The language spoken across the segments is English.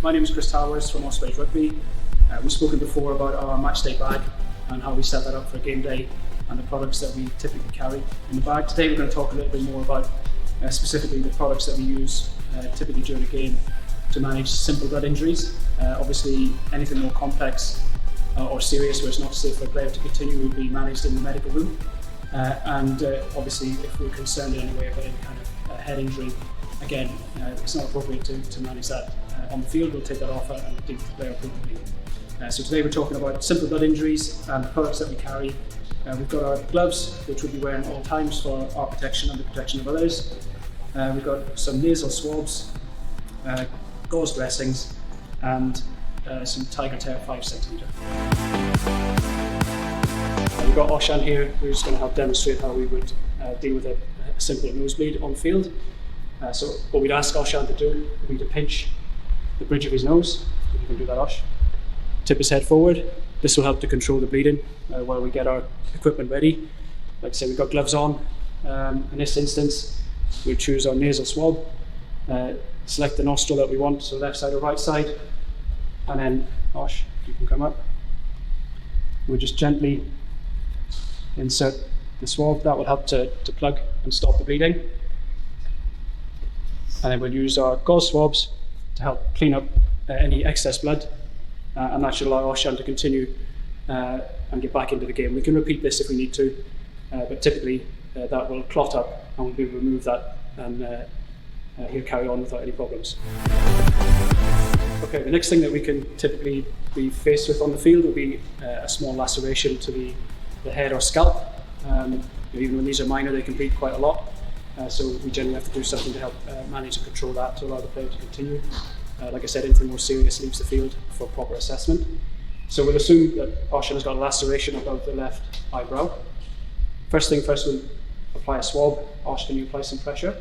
My name is Chris Towers from Ospreys Rugby. We've spoken before about our Matchday bag and how we set that up for game day and the products that we typically carry in the bag. Today we're going to talk a little bit more about specifically the products that we use typically during a game to manage simple blood injuries. Obviously anything more complex or serious where it's not safe for a player to continue will be managed in the medical room. Obviously if we're concerned in any way about any kind of head injury, again, it's not appropriate to manage that on the field. We'll take that off and deal with the player appropriately. So today we're talking about simple blood injuries and the products that we carry. We've got our gloves, which we'll be wearing at all times for our protection and the protection of others. We've got some nasal swabs, gauze dressings, and some Tiger Tear 5cm. We've got Oshan here, who's going to help demonstrate how we would deal with a simple nosebleed on field. So what we'd ask Oshan to do would be to pinch the bridge of his nose. You can do that, Osh. Tip his head forward. This will help to control the bleeding while we get our equipment ready. Like I said, we've got gloves on. In this instance, we'll choose our nasal swab, select the nostril that we want, so left side or right side, and then, Osh, you can come up. We'll just gently insert the swab. That will help to plug and stop the bleeding. And then we'll use our gauze swabs to help clean up any excess blood, and that should allow Oshan to continue and get back into the game. We can repeat this if we need to, but typically that will clot up and we'll be able to remove that, and he'll carry on without any problems. Okay, the next thing that we can typically be faced with on the field will be a small laceration to the head or scalp. Even when these are minor, they can bleed quite a lot. So we generally have to do something to help manage and control that to allow the player to continue. Like I said, anything more serious leaves the field for proper assessment. So we'll assume that Oshan has got a laceration above the left eyebrow. First thing first, we'll apply a swab. Osh, can you apply some pressure?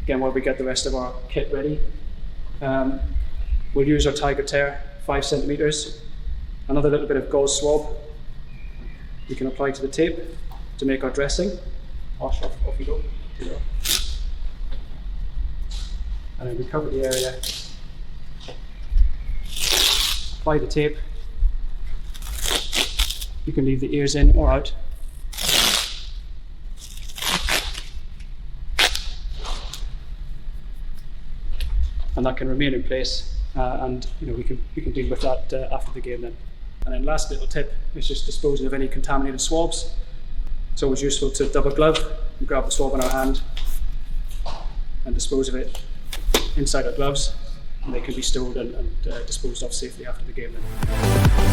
Again, while we get the rest of our kit ready. We'll use our Tiger Tear 5cm. Another little bit of gauze swab we can apply to the tape to make our dressing. Osh, off you go. And then we cover the area, apply the tape. You can leave the ears in or out. And that can remain in place, and we can deal with that after the game then. And then last little tip is just disposing of any contaminated swabs. It's always useful to double glove and grab the swab in our hand and dispose of it inside our gloves, and they can be stored and disposed of safely after the game then.